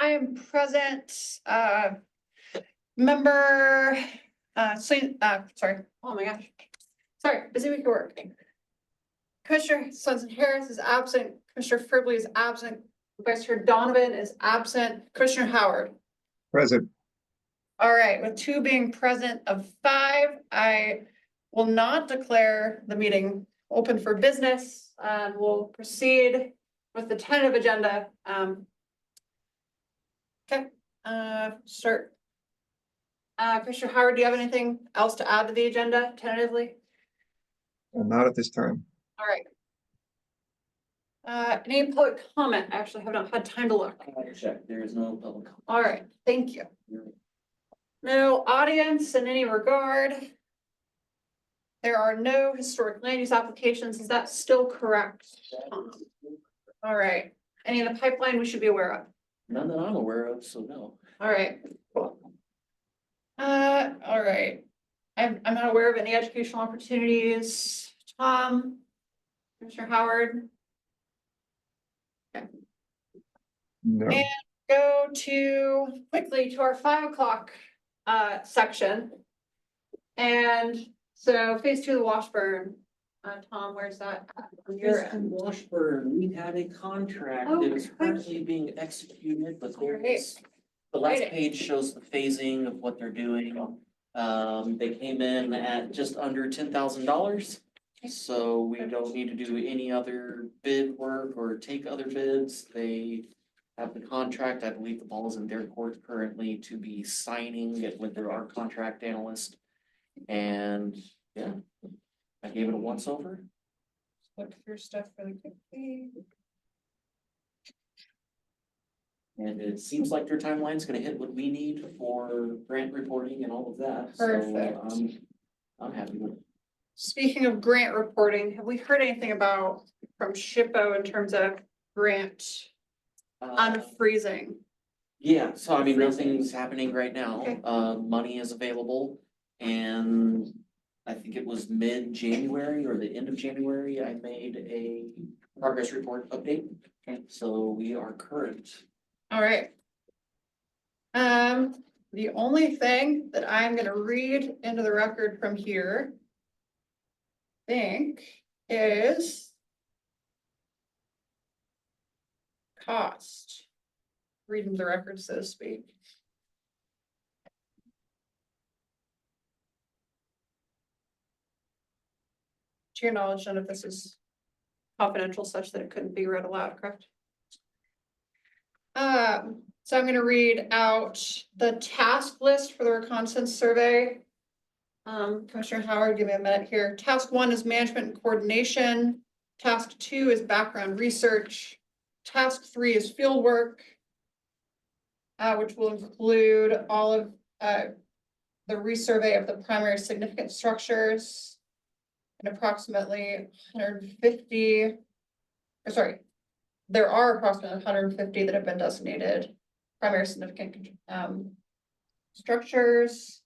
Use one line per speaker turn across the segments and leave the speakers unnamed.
I am present, member, sorry, oh my gosh. Sorry, busy week of work. Commissioner Swenson Harris is absent, Commissioner Fribley is absent, Vice Chair Donovan is absent, Commissioner Howard.
Present.
All right, with 2 being present of 5, I will not declare the meeting open for business, and we'll proceed with the tentative agenda. Okay, start. Commissioner Howard, do you have anything else to add to the agenda tentatively?
Not at this time.
All right. Any public comment? I actually have not had time to look.
Check, there is no public comment.
All right, thank you. No audience in any regard. There are no historic land use applications. Is that still correct, Tom? All right. Any in the pipeline we should be aware of?
None that I'm aware of, so no.
All right, cool. All right. I'm not aware of any educational opportunities. Tom, Commissioner Howard,
No.
And go quickly to our 5 o'clock section. And so phase 2 of the Washburn, Tom, where's that? On your
Yes,
end?
Washburn, we had a contract
Oh,
that is
good.
currently being executed, but
Great.
there's. The last
Great.
page shows the phasing of what they're doing. They came in at just under $10,000. So we don't need to do any other bid work or take other bids. They have the contract. I believe the ball is in their court currently to be signing it with our contract analyst. And yeah, I gave it a once over.
Look through stuff really quickly.
And it seems like their timeline's gonna hit what we need for grant reporting and all of that.
Perfect.
So I'm happy with it.
Speaking of grant reporting, have we heard anything from SHPO in terms of grant unfreezing?
Yeah, so I mean,
Freezing.
nothing's happening right now.
Okay.
Money is available and I think it was mid-January or the end of January, I made a progress report update. Okay, so we are current.
All right. The only thing that I'm gonna read into the record from here, I think, is cost. Reading the record, so to speak. To your knowledge, none of this is confidential such that it couldn't be read aloud, correct? So I'm gonna read out the task list for the reconnaissance survey. Commissioner Howard, give me a minute here. Task 1 is management and coordination. Task 2 is background research. Task 3 is field work. Which will include all of the resurvey of the primary significant structures. And approximately 150, or sorry, there are approximately 150 that have been designated primary significant structures.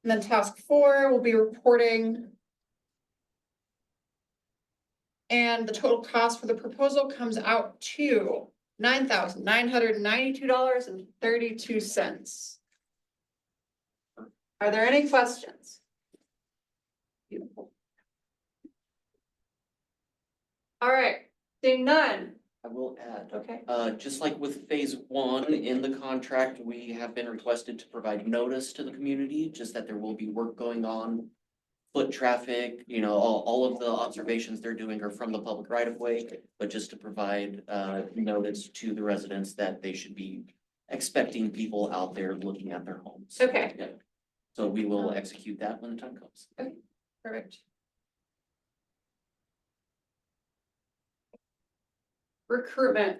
And then task 4 will be reporting. And the total cost for the proposal comes out to $9,992.32. Are there any questions? Beautiful. All right, seeing none.
I will add.
Okay.
Just like with phase 1 in the contract, we have been requested to provide notice to the community, just that there will be work going on. Foot traffic, you know, all of the observations they're doing are from the public right of way, but just to provide notice to the residents that they should be expecting people out there looking at their homes.
Okay.
Yeah. So we will execute that when the time comes.
Perfect. Recruitment.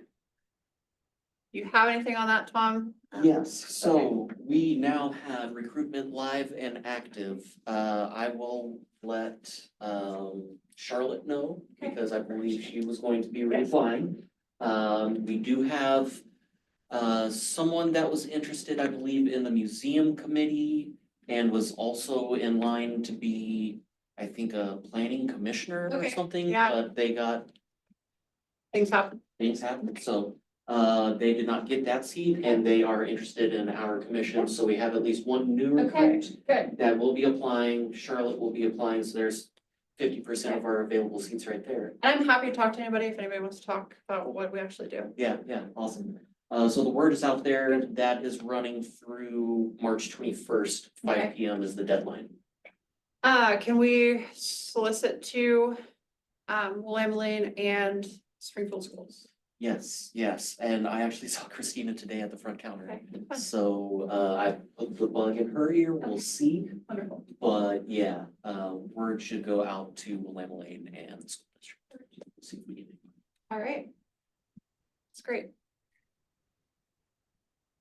You have anything on that, Tom?
Yes, so we now have recruitment live and active. I will let Charlotte know because I believe she was going to be reapplying. We do have someone that was interested, I believe, in the museum committee and was also in line to be, I think, a planning commissioner or
Okay,
something,
yeah.
but they got
Things happen.
things happen, so They did not get that seat and they are interested in our commission, so we have at least one new
Okay,
recruit
good.
that will be applying. Charlotte will be applying, so there's 50% of our available seats right there.
And I'm happy to talk to anybody if anybody wants to talk about what we actually do.
Yeah, awesome. So the word is out there. That is running through March 21st,
Okay.
5 PM is the deadline.
Can we solicit to, William Lane and Springfield Schools?
Yes, and I actually saw Christina today at the front counter.
Okay, fun.
So, I put the bug in her ear, we'll see,
Wonderful.
but yeah, word should go out to Willamette Lane and school district. See if we get it.
All right. It's great.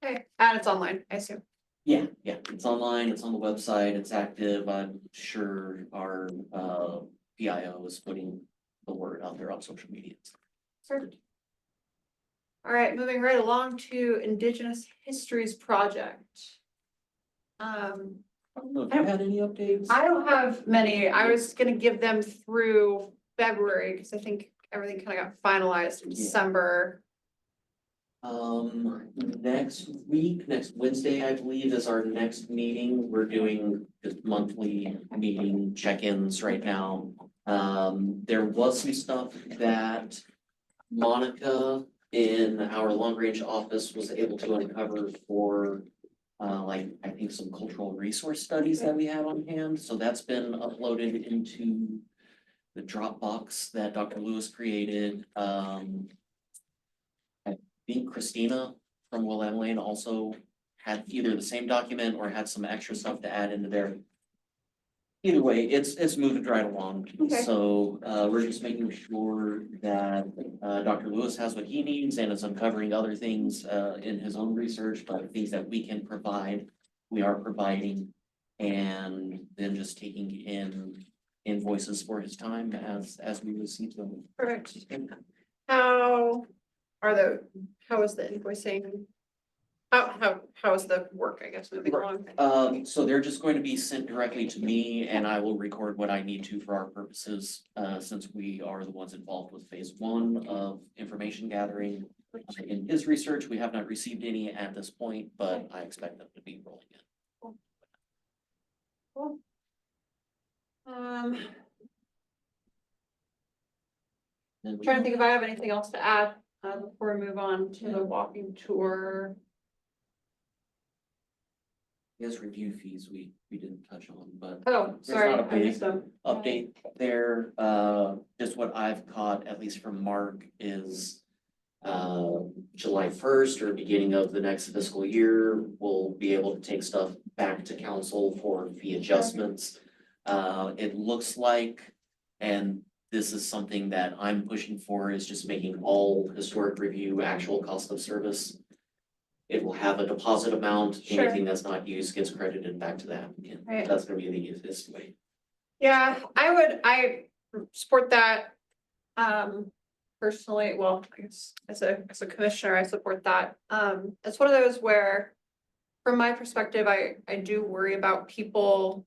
Okay, and it's online, I assume.
Yeah, it's online, it's on the website, it's active, I'm sure our, PIO is putting the word out there on social media.
Perfect. All right, moving right along to Indigenous Histories Project.
I don't know if you had any updates?
I don't have many. I was gonna give them through February, because I think everything kind of got finalized in
Yeah.
December.
Next week, next Wednesday, I believe, is our next meeting. We're doing this monthly meeting check-ins right now. There was some stuff that Monica in our long-range office was able to uncover for like, I think some cultural resource studies that we have on hand. So that's been uploaded into the Dropbox that Dr. Lewis created. I think Christina from Willamette Lane also had either the same document or had some extra stuff to add into there. Either way, it's moving right along.
Okay.
So we're just making sure that Dr. Lewis has what he needs and is uncovering other things in his own research, but things that we can provide, we are providing. And then just taking in invoices for his time as we receive them.
Perfect. How is the invoicing? How is the work, I guess, moving along?
So they're just going to be sent directly to me and I will record what I need to for our purposes, since we are the ones involved with phase one of information gathering. In his research, we have not received any at this point, but I expect them to be rolling in.
Cool.
And we-
Trying to think if I have anything else to add, before we move on to the walking tour.
His review fees, we didn't touch on, but
Oh,
There's
sorry,
not a
I missed them.
update there, just what I've caught, at least from Mark, is July 1st or beginning of the next fiscal year, we'll be able to take stuff back to council for fee adjustments. It looks like, and this is something that I'm pushing for, is just making all historic review actual cost of service. It will have a deposit amount,
Sure.
anything that's not used gets credited back to the applicant.
Right.
That's gonna be the easiest way.
Yeah, I support that. Personally, well, I guess as a commissioner, I support that. It's one of those where, from my perspective, I do worry about people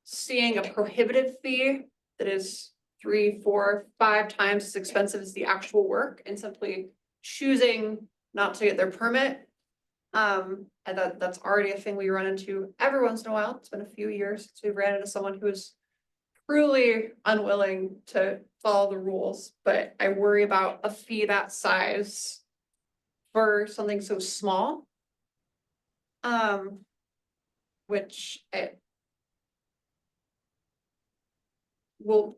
seeing a prohibitive fee that is 3, 4, 5 times as expensive as the actual work and simply choosing not to get their permit. And that's already a thing we run into every once in a while. It's been a few years since we've ran into someone who is truly unwilling to follow the rules, but I worry about a fee that size for something so small. Which it will,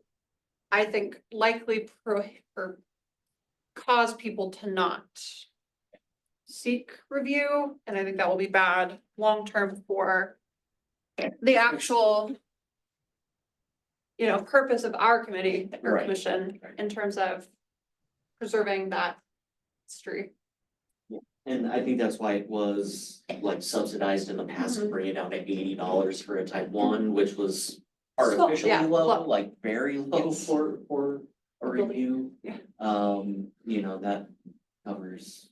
I think, likely or cause people to not seek review, and I think that will be bad long-term for the actual, purpose of our committee or
Right.
commission in terms of preserving that history.
And I think that's why it was like subsidized in the past, to
Mhm.
bring it down to $80 for a type 1, which was
Still,
artificially
yeah,
low,
low.
like very low
Yes.
for a
A building,
review.
yeah.
That covers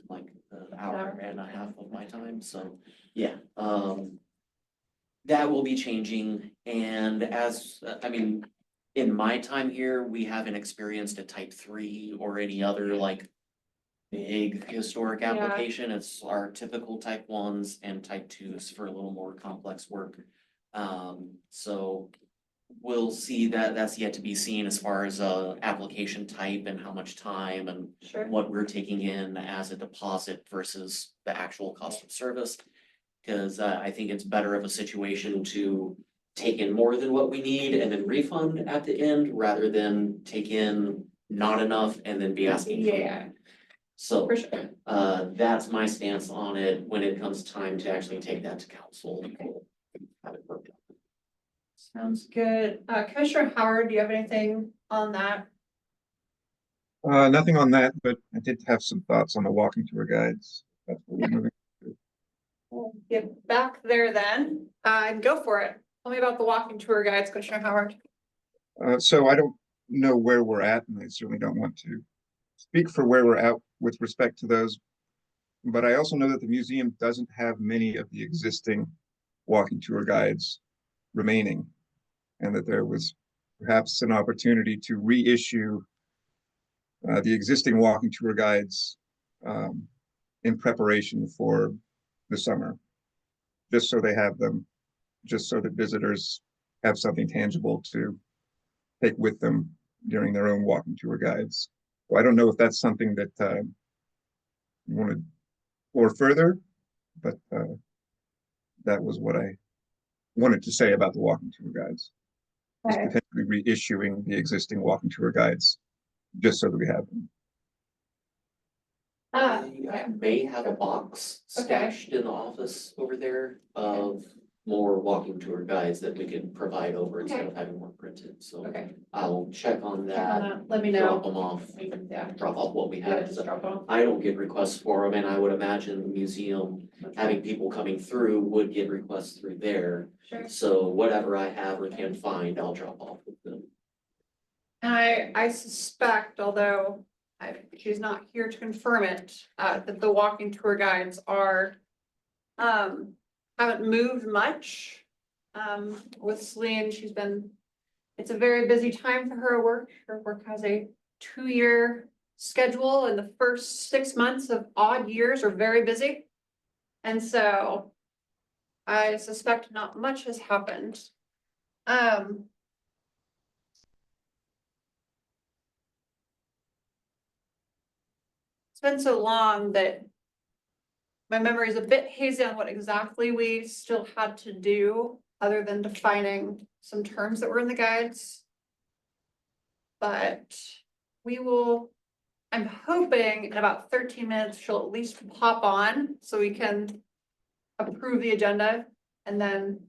like an hour and a half of my time, so, yeah, that will be changing, and in my time here, we haven't experienced a type 3 or any other like big historic
Yeah.
application. It's our typical type ones and type twos for a little more complex work. So we'll see that, that's yet to be seen as far as application type and how much time and
Sure.
what we're taking in as a deposit versus the actual cost of service. Cause I think it's better of a situation to take in more than what we need and then refund at the end rather than take in not enough and then be asking for more.
Yeah,
So,
for sure.
that's my stance on it when it comes time to actually take that to council. We'll have it worked out.
Sounds good. Commissioner Howard, do you have anything on that?
Nothing on that, but I did have some thoughts on the walking tour guides. That's what we're moving.
We'll get back there then, and go for it. Tell me about the walking tour guides, Commissioner Howard.
So I don't know where we're at, and I certainly don't want to speak for where we're at with respect to those. But I also know that the museum doesn't have many of the existing walking tour guides remaining, and that there was perhaps an opportunity to reissue the existing walking tour guides in preparation for the summer, just so they have them, just so that visitors have something tangible to take with them during their own walking tour guides. So I don't know if that's something that you want to explore further, but that was what I wanted to say about the walking tour guides. Is
Okay.
potentially reissuing the existing walking tour guides, just so that we have them.
I may have a box
Okay.
stashed in the office over there of more walking tour guides that we can provide over instead
Okay.
of having one printed, so
Okay.
I'll check on
Check on
that.
that. Let me
Drop
know.
them off,
Yeah.
drop off what we
Yeah,
have.
just drop off.
I don't get requests for them, and I would imagine the museum, having people coming through would get requests through there.
Sure.
So whatever I have or can find, I'll drop off with them.
And I suspect, although she's not here to confirm it, that the walking tour guides are, haven't moved much. With Celine, it's a very busy time for her work. Her work has a 2-year schedule, and the first 6 months of odd years are very busy. And so I suspect not much has happened. It's been so long that my memory is a bit hazy on what exactly we still had to do, other than defining some terms that were in the guides. But I'm hoping in about 13 minutes, she'll at least hop on so we can approve the agenda and then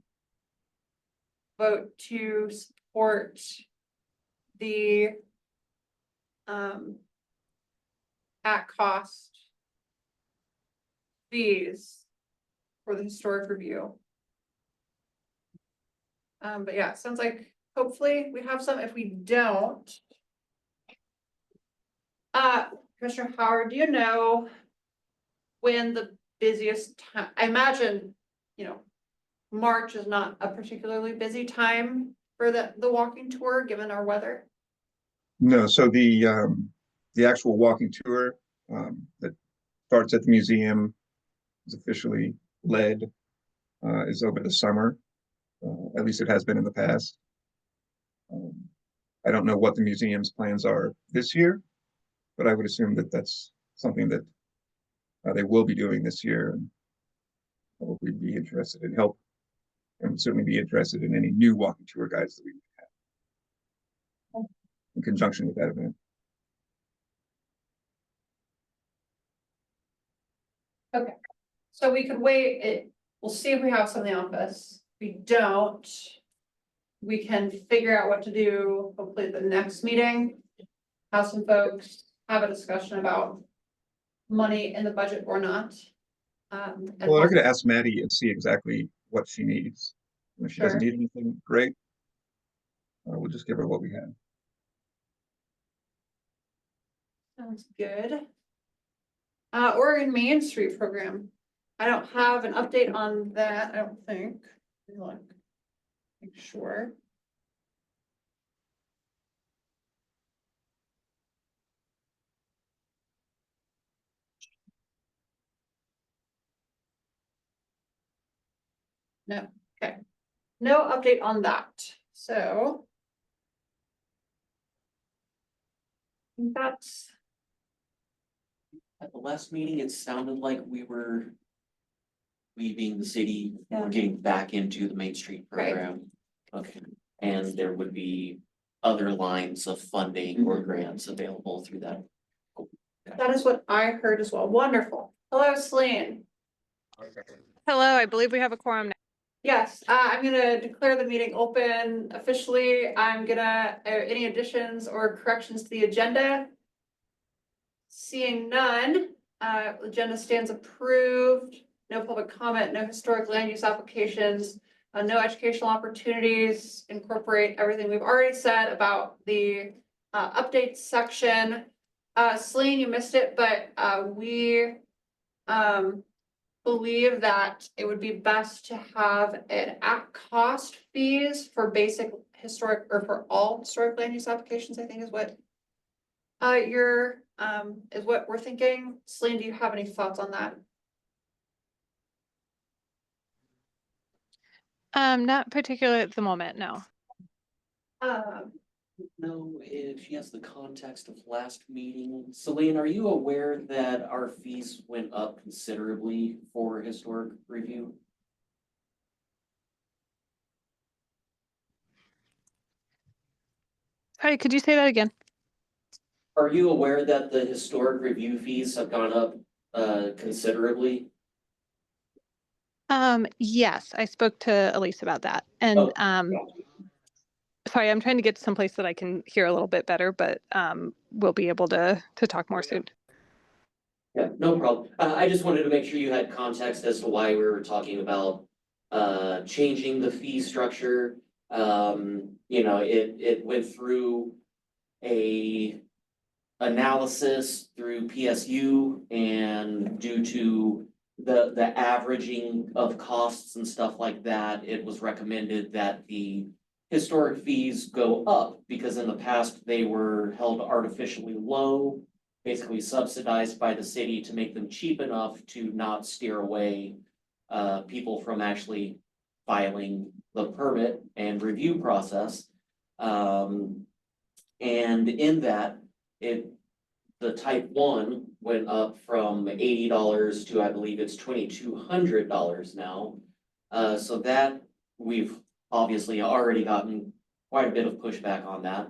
vote to support the at cost fees for the historic review. But yeah, it sounds like hopefully we have some. If we don't, Commissioner Howard, do you know when the busiest time? I imagine, March is not a particularly busy time for the walking tour, given our weather.
No, so the actual walking tour that starts at the museum is officially led is over the summer. At least it has been in the past. I don't know what the museum's plans are this year, but I would assume that that's something that they will be doing this year, and we'd be interested in help, and would certainly be interested in any new walking tour guides that we have in conjunction with that event.
Okay, so we could wait, we'll see if we have some in the office. If we don't, we can figure out what to do, hopefully at the next meeting. Have some folks have a discussion about money in the budget or not. And
Well, I'm going to ask Maddie and see exactly what she needs. If she doesn't
Sure.
need anything, great. We'll just give her what we have.
Sounds good. Oregon Main Street program. I don't have an update on that, I don't think. Let me look. Make sure. No, okay. No update on that, so. That's,
At the last meeting, it sounded like we being the city,
Yeah.
were getting back into the Main Street
Right.
program. Okay, and there would be other lines of funding or grants available through that.
that is what I heard as well. Wonderful. Hello, Celine.
Hello, I believe we have a quorum now.
Yes, I'm gonna declare the meeting open officially. I'm gonna, any additions or corrections to the agenda? Seeing none, agenda stands approved. No public comment, no historic land use applications, no educational opportunities, incorporate everything we've already said about the updates section. Celine, you missed it, but we believe that it would be best to have an at cost fees for basic historic or for all historic land use applications, I think is what is what we're thinking. Celine, do you have any thoughts on that?
Not particularly at the moment, no.
No, if she has the context of last meeting. Celine, are you aware that our fees went up considerably for historic review?
Sorry, could you say that again?
Are you aware that the historic review fees have gone up considerably?
Yes, I spoke to Elise about that. And
Oh.
sorry, I'm trying to get to someplace that I can hear a little bit better, but we'll be able to talk more soon.
Yeah, no problem. I just wanted to make sure you had context as to why we were talking about changing the fee structure. You know, it went through a analysis through PSU, and due to the averaging of costs and stuff like that, it was recommended that the historic fees go up, because in the past they were held artificially low, basically subsidized by the city to make them cheap enough to not steer away people from actually filing the permit and review process. And in that, the type 1 went up from $80 to, I believe it's $2,200 now. So that we've obviously already gotten quite a bit of pushback on that.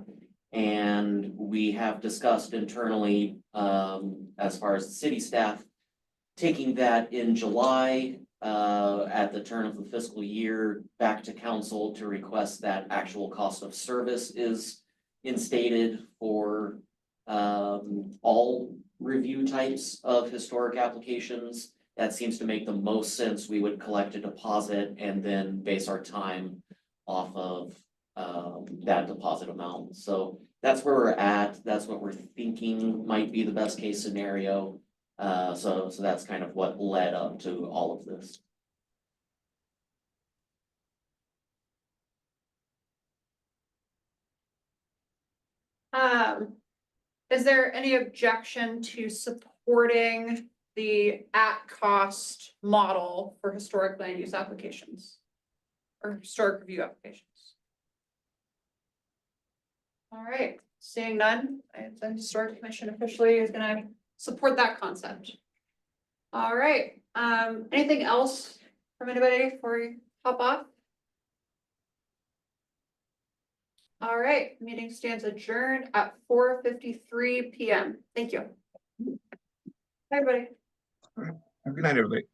And we have discussed internally, as far as the city staff, taking that in July, at the turn of the fiscal year, back to council to request that actual cost of service is instated for all review types of historic applications. That seems to make the most sense. We would collect a deposit and then base our time off of that deposit amount. So that's where we're at. That's what we're thinking might be the best case scenario. So that's kind of what led up to all of this.
Is there any objection to supporting the at-cost model for historic land use applications? Or historic review applications? All right, seeing none, the Historic Commission officially is gonna support that concept. All right, anything else from anybody before we hop off? All right, meeting stands adjourned at 4:53 PM. Thank you. Bye, everybody.
Good night, everybody.